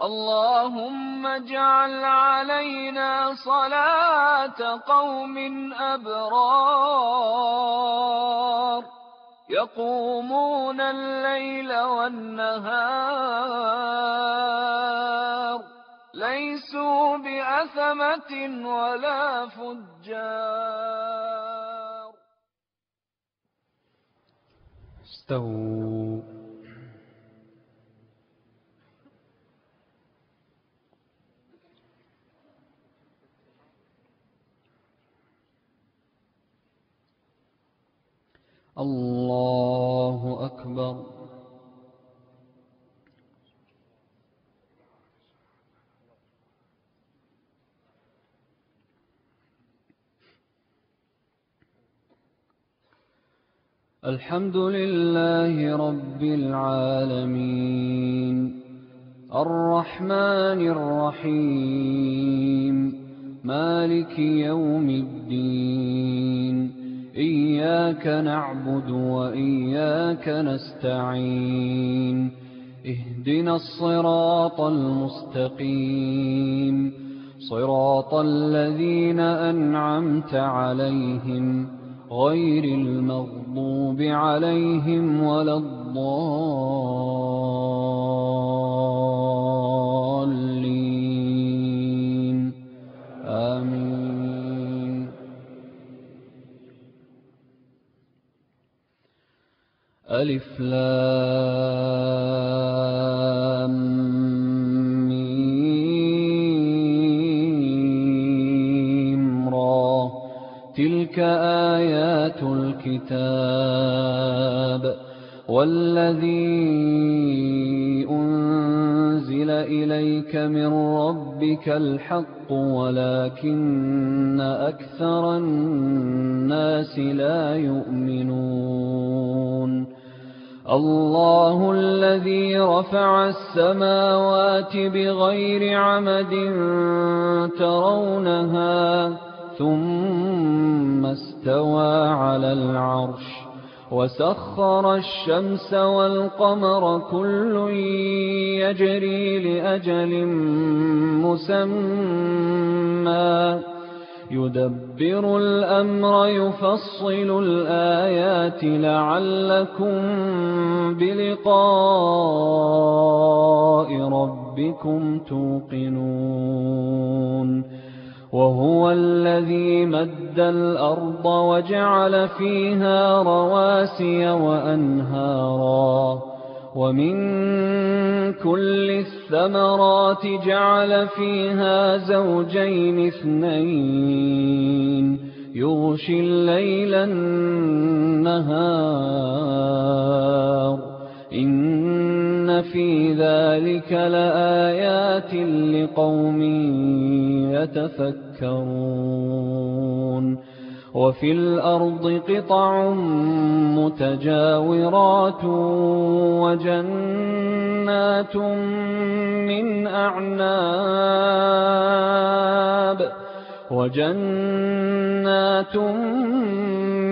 اللهم اجعل علينا صلاة قوم أبرار يقومون الليل والنهار ليسوا بأثمة ولا فجار. استووا. الله أكبر. الحمد لله رب العالمين الرحمن الرحيم مالك يوم الدين إياك نعبد وإياك نستعين اهدنا الصراط المستقيم صراط الذين أنعمت عليهم غير المغضوب عليهم ولا الضالين آمين. ألف لام ميم را تلك آيات الكتاب والذي أنزل إليك من ربك الحق ولكن أكثر الناس لا يؤمنون. الله الذي رفع السماوات بغير عمد ترونها ثم استوى على العرش وسخر الشمس والقمر كل يجري لأجل مسمى يدبر الأمر يفصل الآيات لعلكم بلقاء ربكم توقنون. وهو الذي مد الأرض وجعل فيها رواسي وأنهارا ومن كل الثمرات جعل فيها زوجين اثنين يغشي الليل النهار إن في ذلك لآيات لقوم يتفكرون. وفي الأرض قطع متجاورات وجنات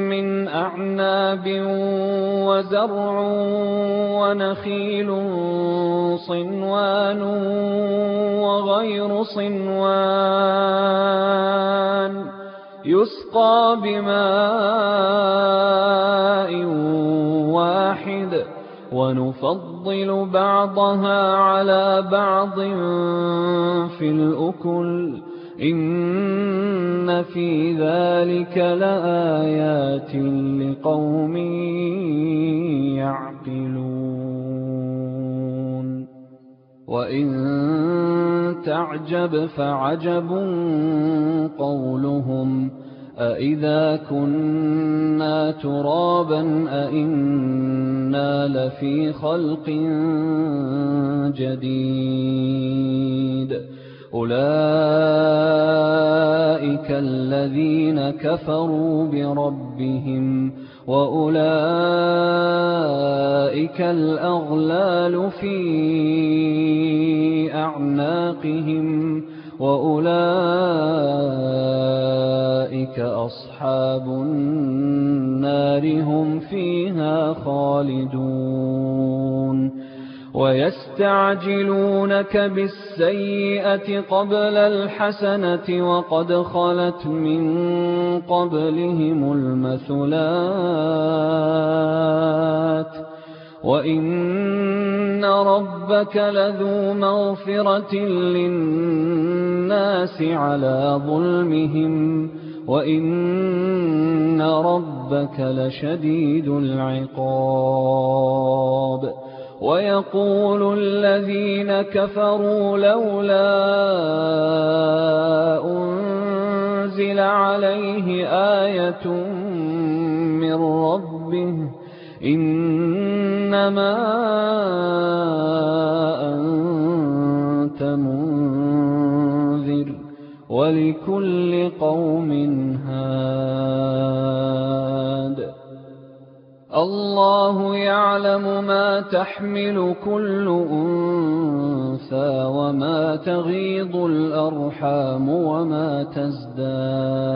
من أعناب وزرع ونخيل صنوان وغير صنوان يسقى بماء واحد ونفضل بعضها على بعض في الأكل إن في ذلك لآيات لقوم يعقلون. وإن تعجب فعجب قولهم أإذا كنا ترابا أإنا لفي خلق جديد أولئك الذين كفروا بربهم وأولئك الأغلال في أعناقهم وأولئك أصحاب النار هم فيها خالدون. ويستعجلونك بالسيئة قبل الحسنة وقد خلت من قبلهم المثلات وإن ربك لذو مغفرة للناس على ظلمهم وإن ربك لشديد العقاب ويقول الذين كفروا لولا أنزل عليه آية من ربه إنما أنت منذر ولكل قوم هاد الله يعلم ما تحمل كل أنثى وما تغيض الأرحام وما تزداد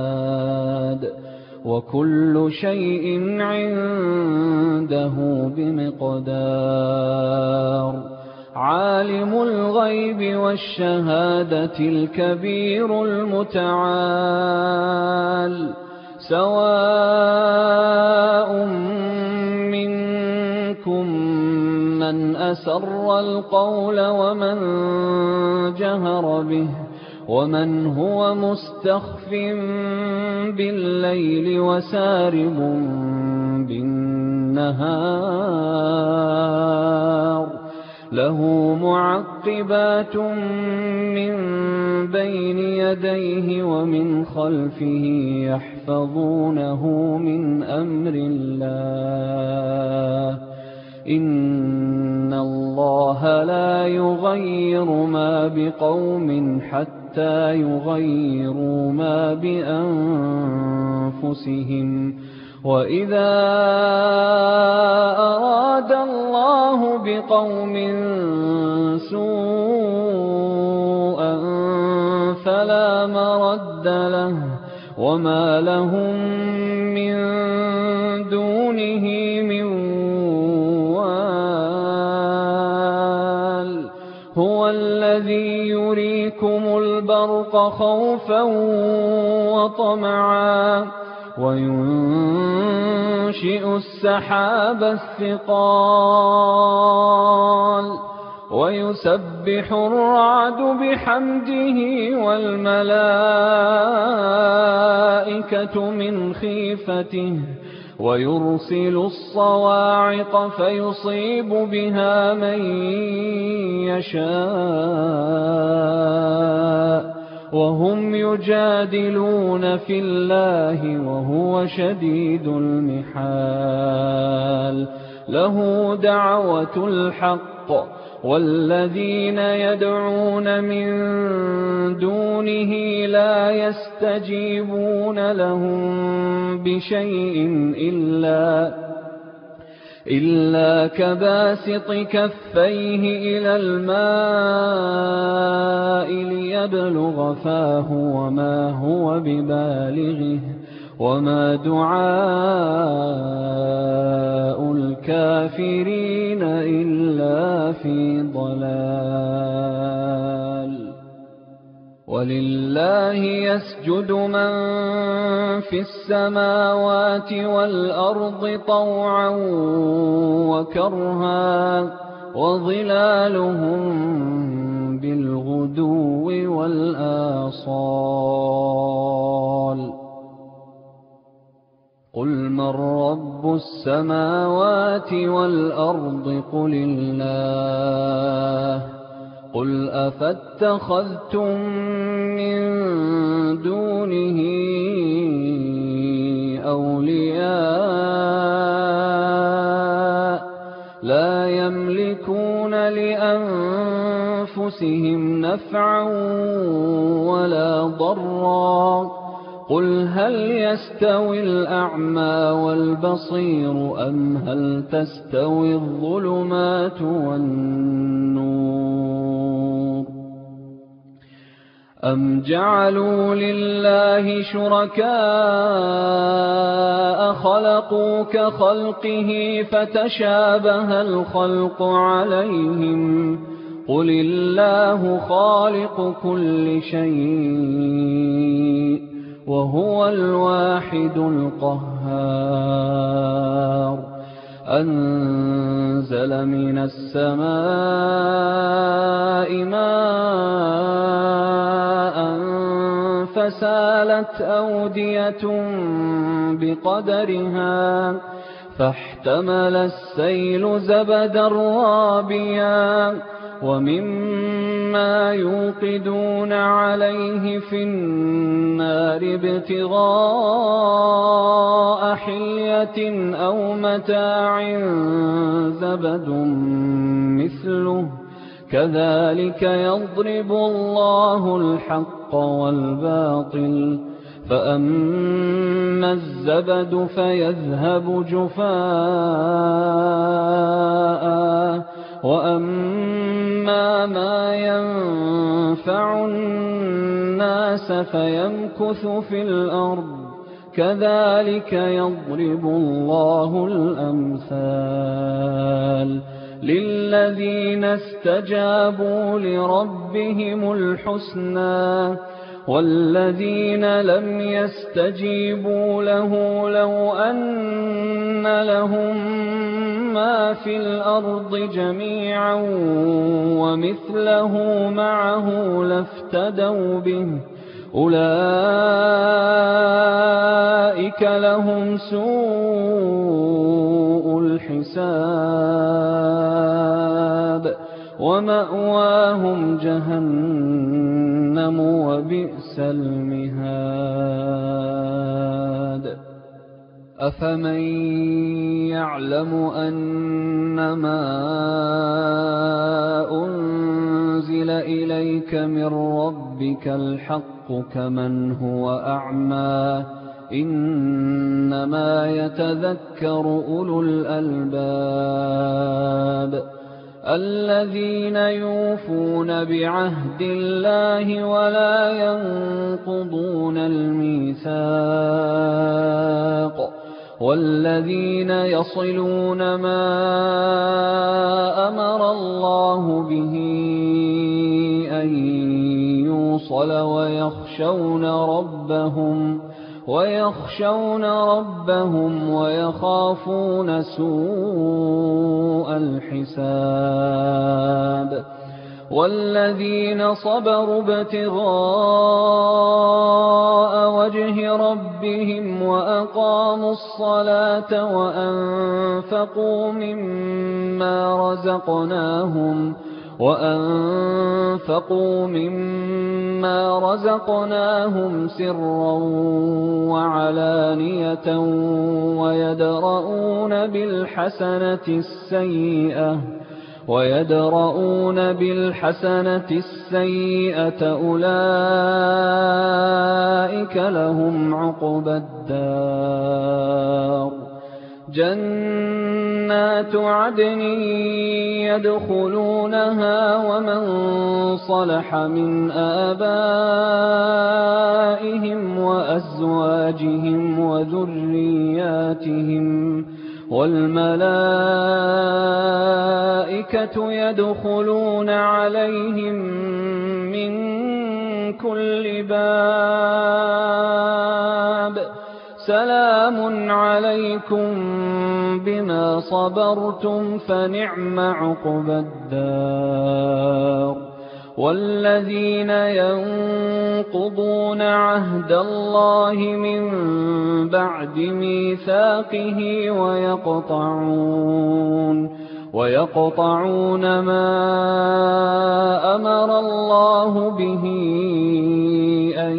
وكل شيء عنده بمقدار عالم الغيب والشهادة الكبير المتعال سواء منكم من أسر القول ومن جهر به ومن هو مستخف بالليل وسارب بالنهار له معقبات من بين يديه ومن خلفه يحفظونه من أمر الله إن الله لا يغير ما بقوم حتى يغيروا ما بأنفسهم وإذا أراد الله بقوم سوءا فلا مرد له وما لهم من دونه من وال هو الذي يريكم البرق خوفا وطمعا وينشئ السحاب الثقال ويسبح الرعد بحمده والملائكة من خيفته ويرسل الصواعق فيصيب بها من يشاء وهم يجادلون في الله وهو شديد المحال له دعوة الحق والذين يدعون من دونه لا يستجيبون لهم بشيء إلا كباسط كفيه إلى الماء ليبلغ فاه وما هو ببالغه وما دعاء الكافرين إلا في ضلال ولله يسجد من في السماوات والأرض طوعا وكرها وظلالهم بالغدو والآصال قل من رب السماوات والأرض قل الله قل أفاتخذتم من دونه أولياء لا يملكون لأنفسهم نفعا ولا ضرا قل هل يستوي الأعمى والبصير أم هل تستوي الظلمات والنور أَمْ جَعَلُوا لِلَّهِ شُرَكَاءَ خَلَقُوا كَخَلْقِهِ فَتَشَابَهَ الْخَلْقُ عَلَيْهِمْ ۚ قُلِ اللَّهُ خَالِقُ كُلِّ شَيْءٍ وَهُوَ الْوَاحِدُ الْقَهَّارُ. أَنزَلَ مِنَ السَّمَاءِ مَاءً فَسَالَتْ أَوْدِيَةٌ بِقَدَرِهَا فَاحْتَمَلَ السَّيْلُ زَبَدًا رَّابِيًا وَمِمَّا يُوقِدُونَ عَلَيْهِ فِي النَّارِ ابْتِغَاءَ حِلْيَةٍ أَوْ مَتَاعٍ زَبَدٌ مِّثْلُهُ كَذَٰلِكَ يَضْرِبُ اللَّهُ الْحَقَّ وَالْبَاطِلَ ۚ فَأَمَّا الزَّبَدُ فَيَذْهَبُ جُفَاءً وَأَمَّا مَا يَنفَعُ النَّاسَ فَيَمْكُثُ فِي الْأَرْضِ ۚ كَذَٰلِكَ يَضْرِبُ اللَّهُ الْأَمْثَالَ لِلَّذِينَ اسْتَجَابُوا لِرَبِّهِمُ الْحُسْنَىٰ ۚ وَالَّذِينَ لَمْ يَسْتَجِيبُوا لَهُ لَوْ أَنَّ لَهُم مَّا فِي الْأَرْضِ جَمِيعًا وَمِثْلَهُ مَعَهُ لَافْتَدَوْا بِهِ ۚ أُولَٰئِكَ لَهُمْ سُوءُ الْحِسَابِ وَمَأْوَاهُمْ جَهَنَّمُ وَبِئْسَ الْمِهَادُ. أَفَمَن يَعْلَمُ أَنَّمَا أُنزِلَ إِلَيْكَ مِن رَّبِّكَ الْحَقُّ كَمَنْ هُوَ أَعْمَىٰ ۚ إِنَّمَا يَتَذَكَّرُ أُولُو الْأَلْبَابِ. الَّذِينَ يُوفُونَ بِعَهْدِ اللَّهِ وَلَا يَنقُضُونَ الْمِيثَاقَ، وَالَّذِينَ يَصِلُونَ مَا أَمَرَ اللَّهُ بِهِ أَن يُوصَلَ وَيَخْشَوْنَ رَبَّهُمْ وَيَخَافُونَ سُوءَ الْحِسَابِ. وَالَّذِينَ صَبَرُوا ابْتِغَاءَ وَجْهِ رَبِّهِمْ وَأَقَامُوا الصَّلَاةَ وَأَنفَقُوا مِمَّا رَزَقْنَاهُمْ سِرًّا وَعَلَانِيَةً وَيَدْرَءُونَ بِالْحَسَنَةِ السَّيِّئَةَ أُولَٰئِكَ لَهُمْ عُقْبَى الدَّارِ. جَنَّاتُ عَدْنٍ يَدْخُلُونَهَا وَمَن صَلَحَ مِنْ آبَائِهِمْ وَأَزْوَاجِهِمْ وَذُرِّيَّاتِهِمْ ۖ وَالْمَلَائِكَةُ يَدْخُلُونَ عَلَيْهِم مِّن كُلِّ بَابٍ سَلَامٌ عَلَيْكُم بِمَا صَبَرْتُمْ فَنِعْمَ عُقْبَى الدَّارِ. وَالَّذِينَ يَنقُضُونَ عَهْدَ اللَّهِ مِن بَعْدِ مِيثَاقِهِ وَيَقْطَعُونَ مَا أَمَرَ اللَّهُ بِهِ أَن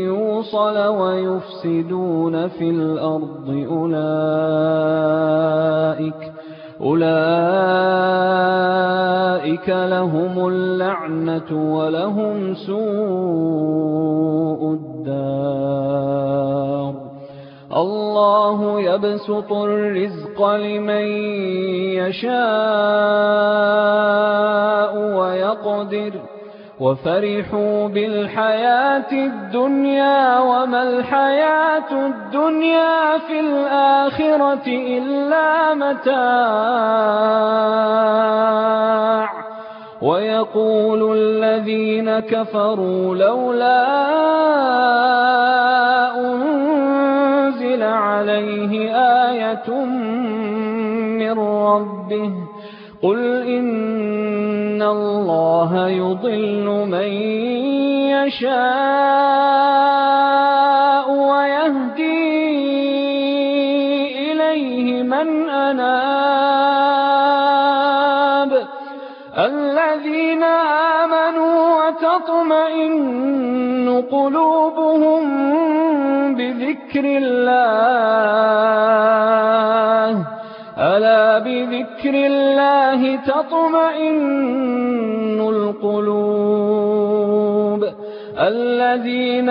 يُوصَلَ وَيُفْسِدُونَ فِي الْأَرْضِ أُولَٰئِكَ لَهُمُ اللَّعْنَةُ وَلَهُمْ سُوءُ الدَّارِ. اللَّهُ يَبْسُطُ الرِّزْقَ لِمَن يَشَاءُ وَيَقْدِرُ وفرحوا بالحياة الدنيا وما الحياة الدنيا في الآخرة إلا متاع. ويقول الذين كفروا لولا أنزل عليه آية من ربه قل إن الله يضل من يشاء ويهدي إليه من أناب الذين آمنوا وتطمئن قلوبهم بذكر الله ألا بذكر الله تطمئن القلوب الذين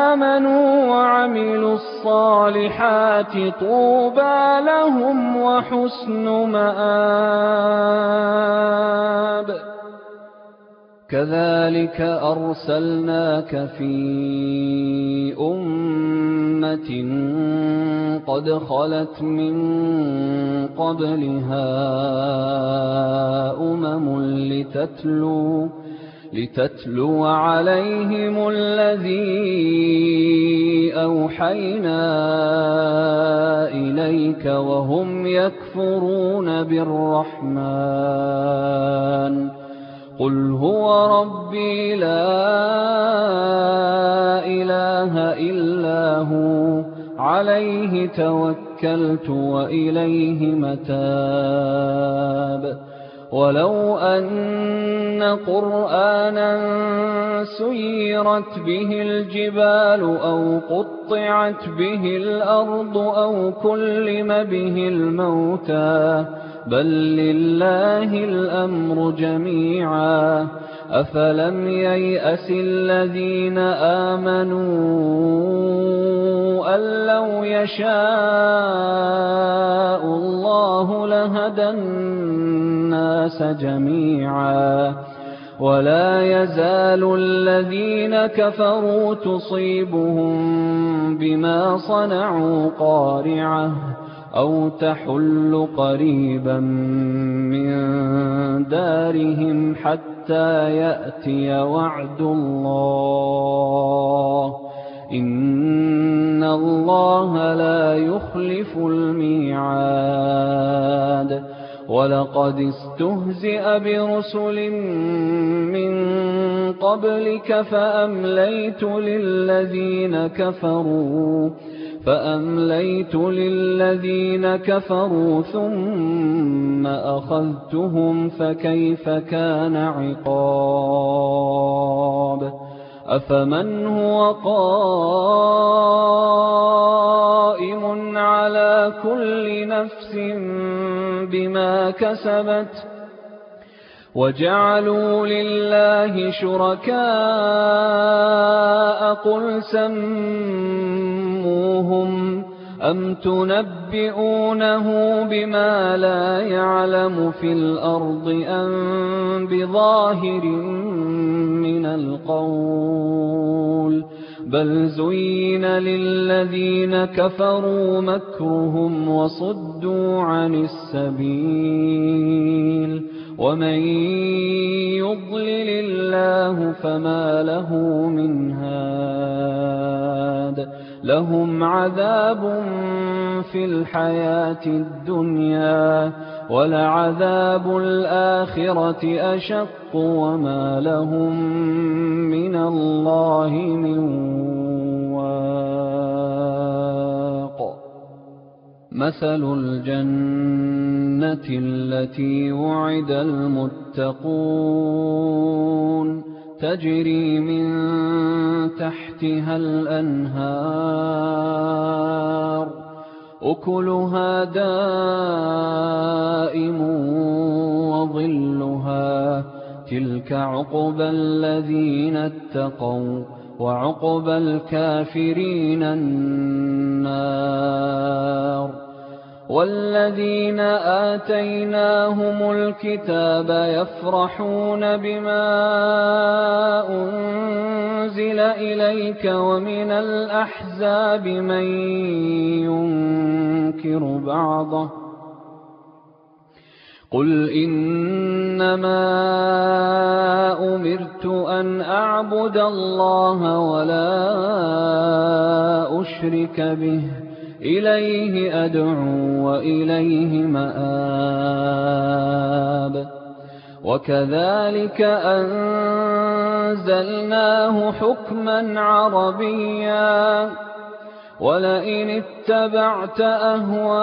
آمنوا وعملوا الصالحات طوبى لهم وحسن مآب. كذلك أرسلناك في أمة قد خلت من قبلها لتتلو عليهم الذي أوحينا إليك وهم يكفرون بالرحمن قل هو ربي لا إله إلا هو عليه توكلت وإليه متاب. ولو أن قرآنا سيرت به الجبال أو قطعت به الأرض أو كلم به الموتى بل لله الأمر جميعا أفلم ييأس الذين آمنوا أن لو يشاء الله لهدى الناس جميعا ولا يزال الذين كفروا تصيبهم بما صنعوا قارعة أو تحل قريبا من دارهم حتى يأتي وعد الله إن الله لا يخلف الميعاد. ولقد استهزئ برسل من قبلك فأمليت للذين كفروا ثم أخذتهم فكيف كان عقاب. أفمن هو قائم على كل نفس بما كسبت وجعلوا لله شركاء قل سموهم أم تنبئونه بما لا يعلم في الأرض أم بظاهر من القول بل زين للذين كفروا مكرهم وصدوا عن السبيل ومن يضلل الله فما له من هاد. لهم عذاب في الحياة الدنيا ولعذاب الآخرة أشق وما لهم من الله من واق. مثل الجنة التي وعد المتقون تجري من تحتها الأنهار أكلها دائم وظلها تلك عقبى الذين اتقوا وعقبى الكافرين النار. والذين آتيناهم الكتاب يفرحون بما أنزل إليك ومن الأحزاب من ينكر بعضه قل إنما أمرت أن أعبد الله ولا أشرك به إليه أدعو وإليه مآب وكذلك أنزلناه حكما عربيا ولئن اتبعت أهواءهم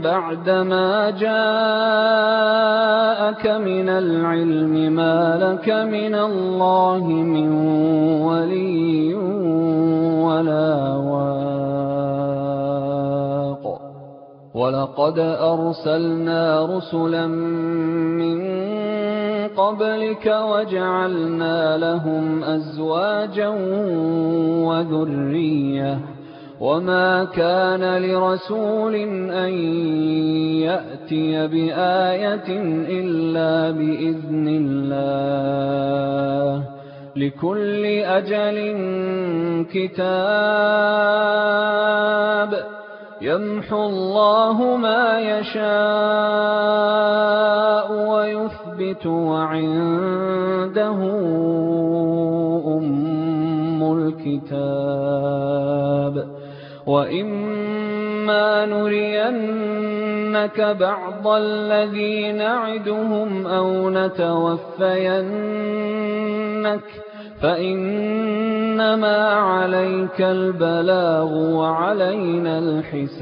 بعدما جاءك من العلم ما لك من الله من ولي ولا واق ولقد أرسلنا رسلا من قبلك وجعلنا لهم أزواجا وذرية وما كان لرسول أن يأتي بآية إلا بإذن الله لكل أجل كتاب يمحو الله ما يشاء ويثبت وعنده أم الكتاب وإما نرينك بعض الذي نعدهم أو نتوفينك فإنما عليك البلاغ وعلينا الحساب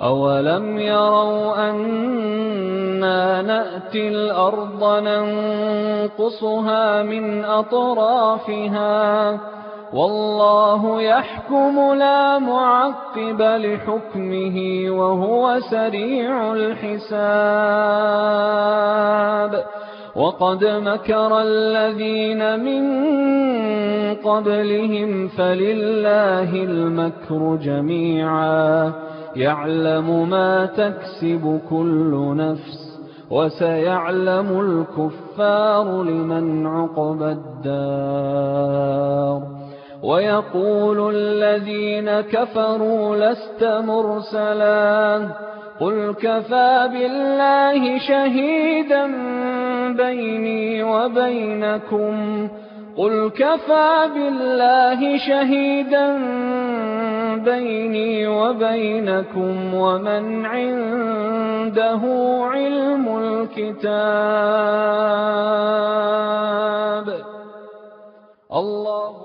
أولم يروا أنا نأتي الأرض ننقصها من أطرافها والله يحكم لا معقب لحكمه وهو سريع الحساب وقد مكر الذين من قبلهم فلله المكر جميعا يعلم ما تكسب كل نفس وسيعلم الكفار لمن عقبى الدار ويقول الذين كفروا لست مرسلا قل كفى بالله شهيدا بيني وبينكم قل كفى بالله شهيدا بيني وبينكم ومن عنده علم الكتاب الله